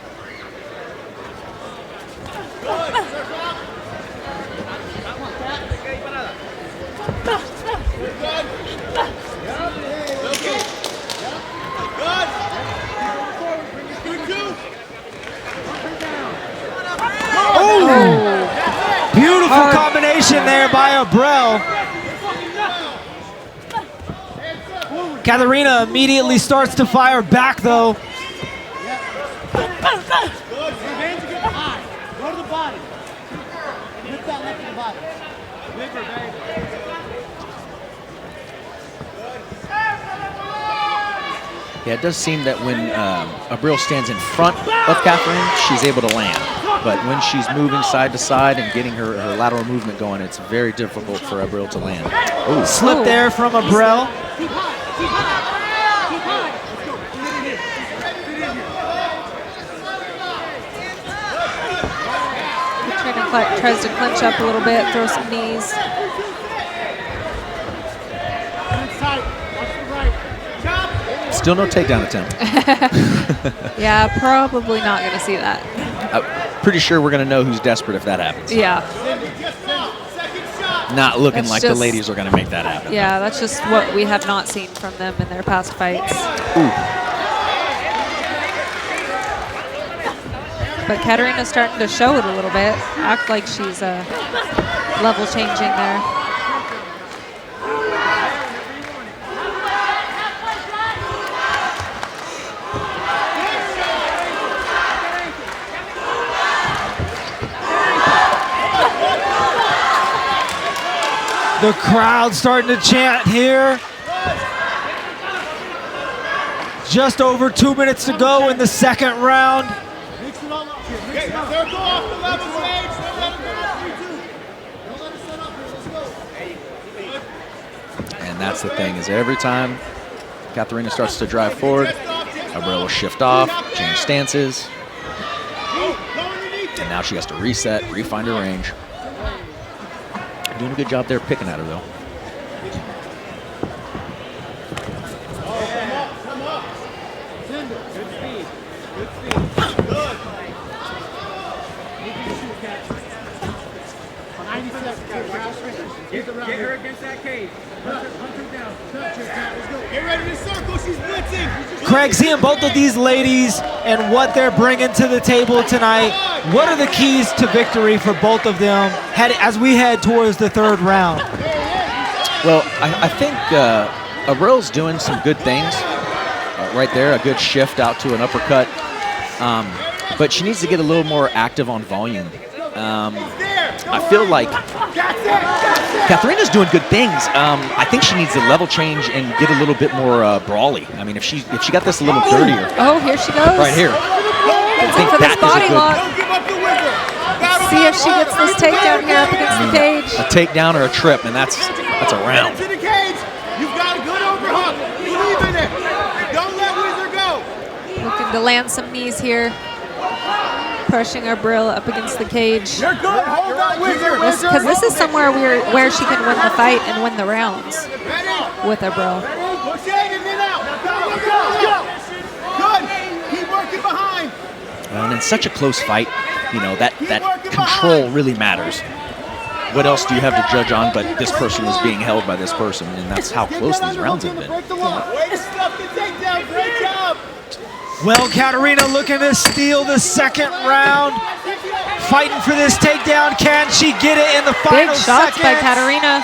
Oh! Beautiful combination there by Abril. Katharina immediately starts to fire back though. Yeah, it does seem that when Abril stands in front of Katharina, she's able to land. But when she's moving side to side and getting her lateral movement going, it's very difficult for Abril to land. Ooh. Slip there from Abril. Tries to clinch up a little bit, throw some knees. Still no takedown attempt. Yeah, probably not going to see that. I'm pretty sure we're going to know who's desperate if that happens. Yeah. Not looking That's like just- the ladies are going to make that happen. Yeah, that's just what we have not seen from them in their past fights. Ooh. But Katharina's starting to show it a little bit, act like she's level changing there. The crowd starting to chant here. Just over 2 minutes to go in the second round. And that's the thing, is every time Katharina starts to drive forward, Abril will shift off, change stances. And now she has to reset, refine her range. Doing a good job there picking at her, though. Get her against that cage. Hunt her down. Touch her. Let's go. Get ready to circle. She's blitzing. Craig, seeing both of these ladies and what they're bringing to the table tonight, what are the keys to victory for both of them as we head towards the third round? Well, I think Abril's doing some good things right there, a good shift out to an uppercut. But she needs to get a little more active on volume. I feel like Katharina's doing good things. I think she needs to level change and get a little bit more brawly. I mean, if she got this a little dirtier. Oh, here she goes. Right here. I think For this that is body a good. lock. See if she gets this takedown here up against the cage. A takedown or a trip, and that's a round. To the cage. You've got a good overhook. Believe in it. Don't let Wizard go. Looking to land some knees here. Pushing Abril up against the cage. You're good. Hold on, Wizard. Because this is somewhere where she can win the fight and win the rounds with Abril. Push in and then out. Go. Good. Keep working behind. And in such a close fight, you know, that control really matters. What else do you have to judge on but this person is being held by this person, and that's how close these rounds have been. Way to stuff the takedown. Great job. Well, Katharina looking to steal the second round. Fighting for this takedown. Can she get it in the final Big shots by seconds? Katharina.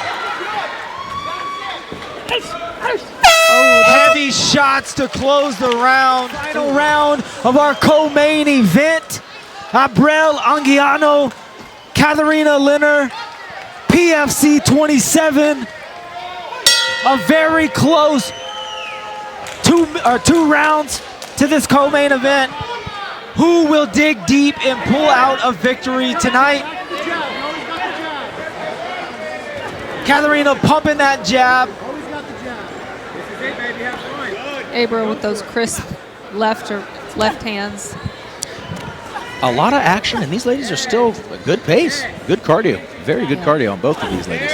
Heavy shots to close the round. Final round of our co-main event. Abril Anguiano, Katharina Lehner, PFC 27. A very close two rounds to this co-main event. Who will dig deep and pull out a victory tonight? Katharina pumping that jab. Abril with those crisp left hands. A lot of action, and these ladies are still a good pace, good cardio, very good cardio on both of these ladies.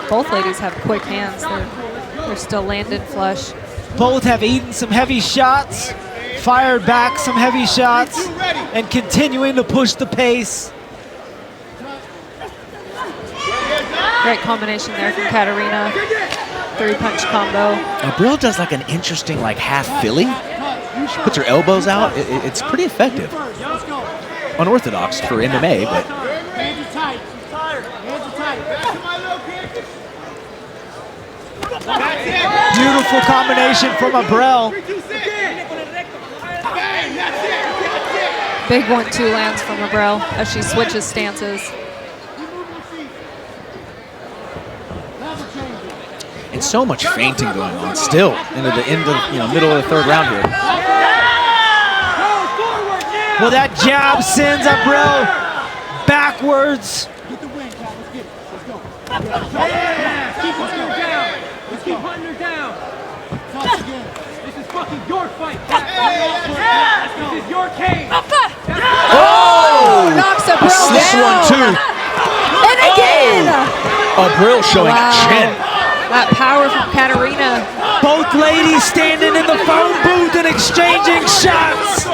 Both ladies have quick hands. They're still landed flush. Both have eaten some heavy shots, fired back some heavy shots, and continuing to push the pace. Great combination there from Katharina. 3-punch combo. Abril does like an interesting half Philly. She puts her elbows out. It's pretty effective. Unorthodox for MMA, but Hands are tight. She's tired. Hands are tight. Back to my location. Beautiful combination from Abril. Big 1-2 lands from Abril as she switches stances. and so much feinting going on still into the middle of the third round here. Well, that jab sends Abril backwards. Get the win, Cat. Let's get it. Let's go. Yeah! Keep hunting her down. Let's keep hunting her down. Toss again. This is fucking your fight. This is your cage. Oh! Knocks Abril Slick down. 1-2. And again. Abril showing chin. That power from Katharina. Both ladies standing in the phone booth and exchanging shots.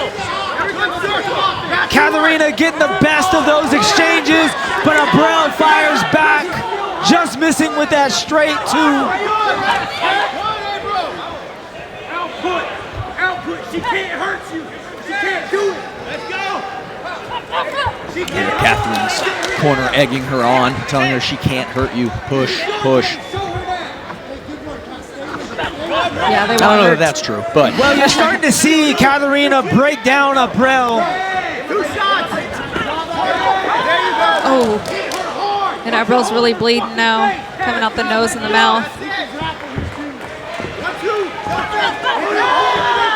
Katharina getting the best of those exchanges, but Abril fires back, just missing with that straight two. Output. She can't hurt you. She can't do it. Let's go. Here, Catherine's corner egging her on, telling her she can't hurt you. Push, push. Yeah, they I don't know want if that's true, but Well, you're starting to see Katharina break down Abril. Oh, And Abril's really bleeding now, coming out the nose and the mouth.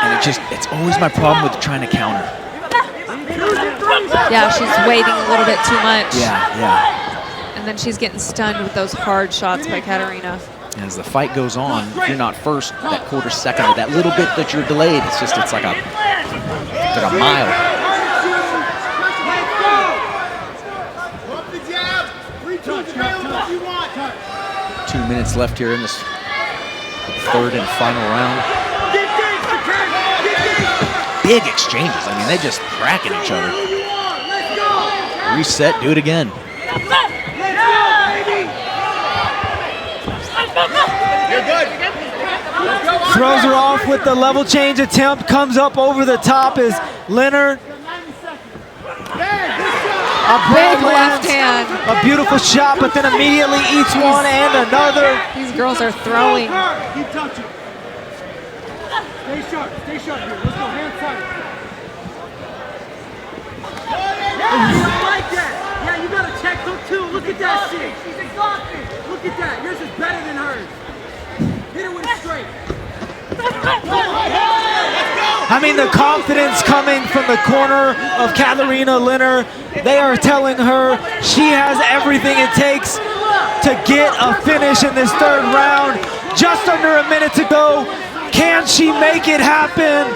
And it's always my problem with trying to counter. Yeah, she's waiting a little bit too much. Yeah. And then she's getting stunned with those hard shots by Katharina. As the fight goes on, if you're not first, that quarter second or that little bit that you're delayed, it's like a mile. 2 minutes left here in this third and final round. Big exchanges. I mean, they just cracking each other. Reset, do it again. Throws her off with the level change attempt, comes up over the top is Lehner. A big left hand. A beautiful shot, but then immediately eats one and another. These girls are throwing. Keep touching. Stay sharp here. Let's go, hand side. Yeah, you like that. Yeah, you got to check hook too. Look at that shit. She's exhausted. Look at that. Yours is better than hers. Hit her with it straight. I mean, the confidence coming from the corner of Katharina Lehner. They are telling her she has everything it takes to get a finish in this third round. Just under a minute to go. Can she make it happen?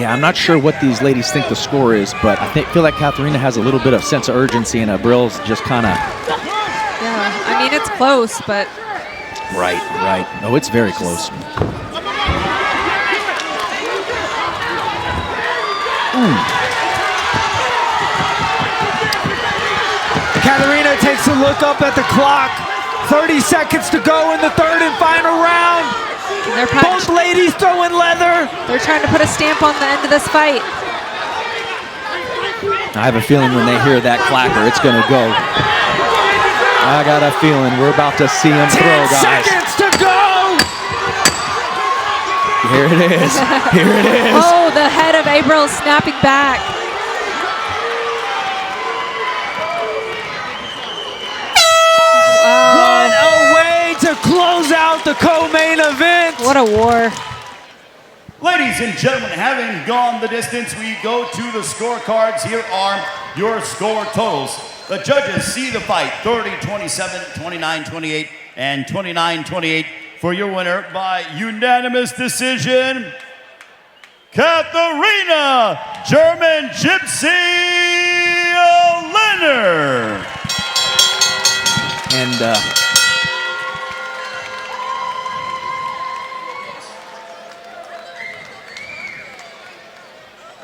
Yeah, I'm not sure what these ladies think the score is, but I feel like Katharina has a little bit of sense of urgency, and Abril's just kind of... Yeah, I mean, it's close, but... Right. Oh, it's very close. Katharina takes a look up at the clock. 30 seconds to go in the third and final round. Both ladies throwing leather. They're trying to put a stamp on the end of this fight. I have a feeling when they hear that clacker, it's going to go. I got a feeling we're about to see them throw, 10 guys. seconds to go. Here it is. Here it is. Oh, the head of Abril snapping back. What a way to close out the co-main event. What a war. Ladies and gentlemen, having gone the distance, we go to the scorecards. Here are your score totals. The judges see the fight 30-27, 29-28, and 29-28 for your winner by unanimous decision, Katharina German Gypsy Lehner. And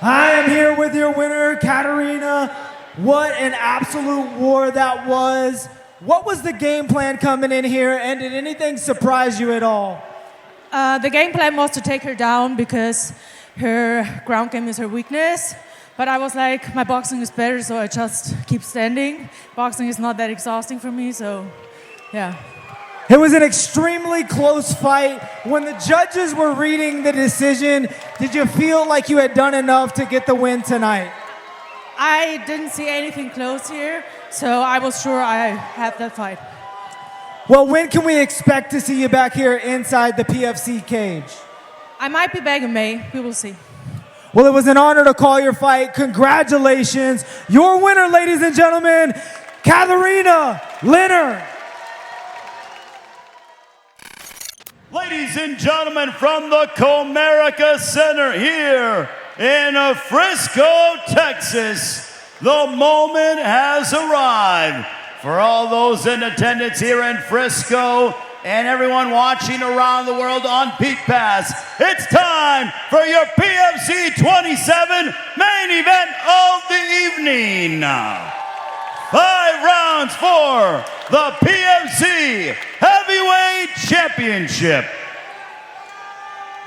I am here with your winner, Katharina. What an absolute war that was. What was the game plan coming in here, and did anything surprise you at all? The game plan was to take her down because her ground game is her weakness. But I was like, my boxing is better, so I just keep standing. Boxing is not that exhausting for me, so yeah. It was an extremely close fight. When the judges were reading the decision, did you feel like you had done enough to get the win tonight? I didn't see anything close here, so I was sure I had that fight. Well, when can we expect to see you back here inside the PFC cage? I might be back in May. We will see. Well, it was an honor to call your fight. Congratulations. Your winner, ladies and gentlemen, Katharina Lehner. Ladies and gentlemen, from the Comerica Center here in Frisco, Texas, the moment has arrived for all those in attendance here in Frisco and everyone watching around the world on Peak Pass. It's time for your PFC 27 main event of the evening. 5 rounds for the PFC Heavyweight Championship.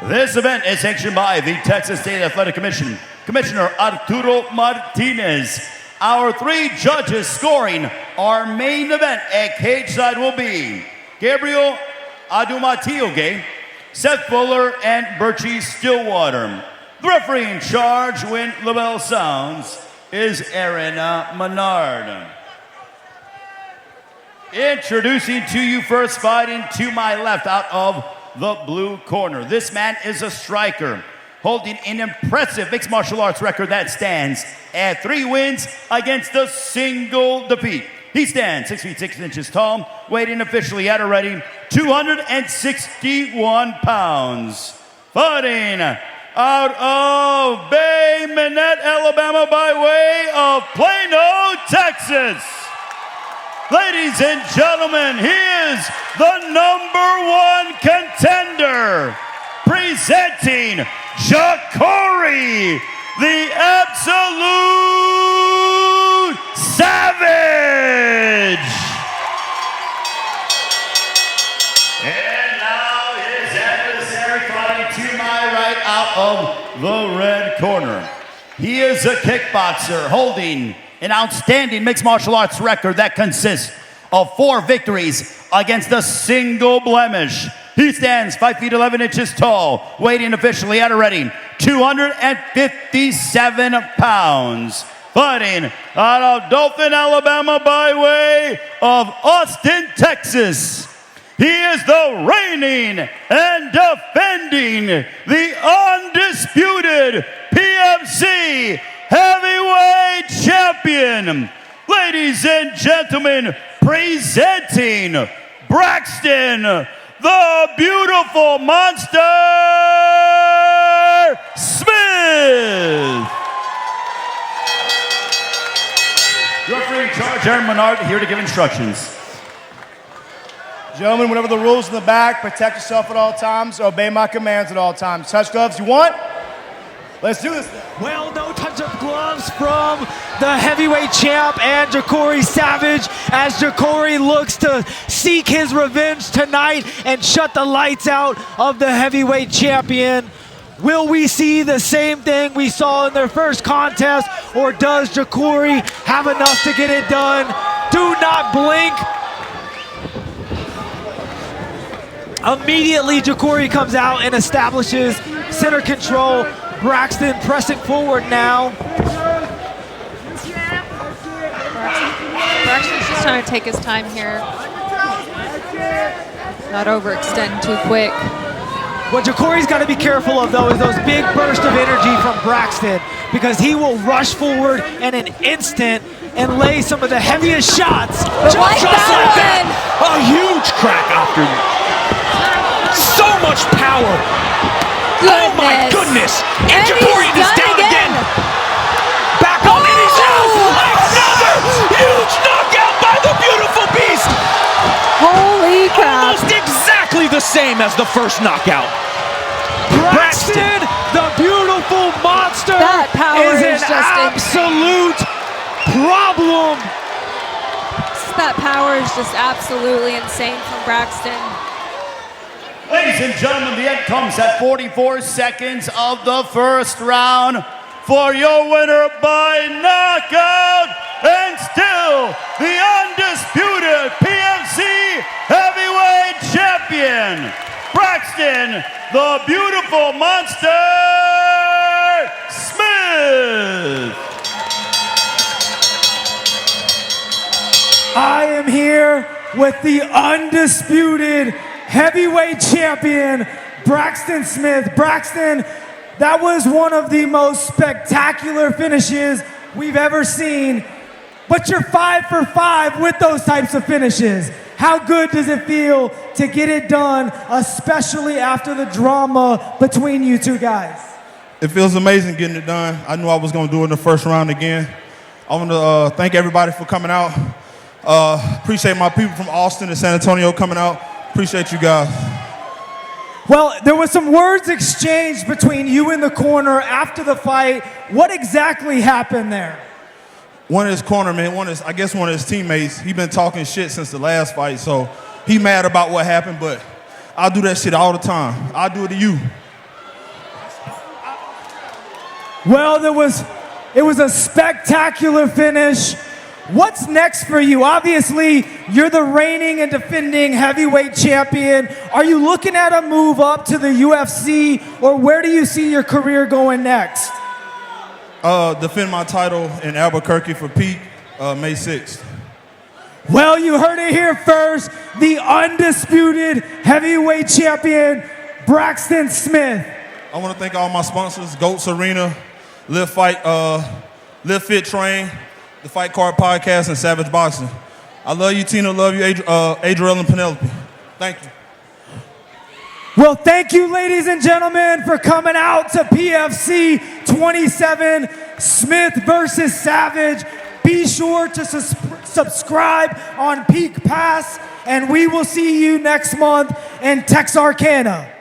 This event is sanctioned by the Texas State Athletic Commission, Commissioner Arturo Martinez. Our 3 judges scoring our main event at cage side will be Gabriel Adumatioge, Seth Fuller, and Birchie Stillwater. The referee in charge when the bell sounds is Aaron Menard. Introducing to you first, fighting to my left out of the blue corner. This man is a striker, holding an impressive mixed martial arts record that stands at 3 wins against a single defeat. He stands 6 feet 6 inches tall, weighing officially at a ready 261 pounds. Fighting out of Bay Minette, Alabama by way of Plano, Texas. Ladies and gentlemen, he is the #1 contender, presenting Jakori, the absolute savage. And now his adversary fighting to my right out of the red corner. He is a kickboxer holding an outstanding mixed martial arts record that consists of 4 victories against a single blemish. He stands 5 feet 11 inches tall, weighing officially at a ready 257 pounds. Fighting out of Dothan, Alabama by way of Austin, Texas. He is the reigning and defending the undisputed PFC Heavyweight Champion. Ladies and gentlemen, presenting Braxton, the beautiful monster Smith. Referee in charge, Aaron Menard, here to give instructions. Gentlemen, whatever the rules in the back, protect yourself at all times, obey my commands at all times. Touch gloves you want? Let's do this then. Well, no touch of gloves from the heavyweight champ and Jakori Savage as Jakori looks to seek his revenge tonight and shut the lights out of the heavyweight champion. Will we see the same thing we saw in their first contest, or does Jakori have enough to get it done? Do not blink. Immediately, Jakori comes out and establishes center control. Braxton pressing forward now. Braxton's just trying to take his time here. Not overextend too quick. What Jakori's got to be careful of, though, is those big bursts of energy from Braxton, because he will rush forward in an instant and lay some of the heaviest shots. Just like that. A huge crack after you. So much power. Oh my goodness! And Jakori is down again. Back up, and he's out. Another huge knockout by the beautiful beast. Holy crap! Almost exactly the same as the first knockout. Braxton, the beautiful monster, that power is an just absolute problem. That power is just absolutely insane from Braxton. Ladies and gentlemen, the end comes at 44 seconds of the first round. For your winner by knockout, and still the undisputed PFC Heavyweight Champion, Braxton, the beautiful monster Smith. I am here with the undisputed heavyweight champion, Braxton Smith. Braxton, that was one of the most spectacular finishes we've ever seen, but you're 5 for 5 with those types of finishes. How good does it feel to get it done, especially after the drama between you two guys? It feels amazing getting it done. I knew I was going to do it in the first round again. I want to thank everybody for coming out. Appreciate my people from Austin and San Antonio coming out. Appreciate you guys. Well, there was some words exchanged between you and the corner after the fight. What exactly happened there? One of his corner, man, I guess one of his teammates, he been talking shit since the last fight, so he mad about what happened, but I do that shit all the time. I do it to you. Well, it was a spectacular finish. What's next for you? Obviously, you're the reigning and defending heavyweight champion. Are you looking at a move up to the UFC, or where do you see your career going next? defend my title in Albuquerque for Peak May 6th. Well, you heard it here first. The undisputed heavyweight champion, Braxton Smith. I want to thank all my sponsors, Goats Arena, Live Fit Train, the Fight Card Podcast, and Savage Boxing. I love you, Tina. Love you, Abril and Penelope. Thank you. Well, thank you, ladies and gentlemen, for coming out to PFC 27, Smith versus Savage. Be sure to subscribe on Peak Pass, and we will see you next month in Texarkana.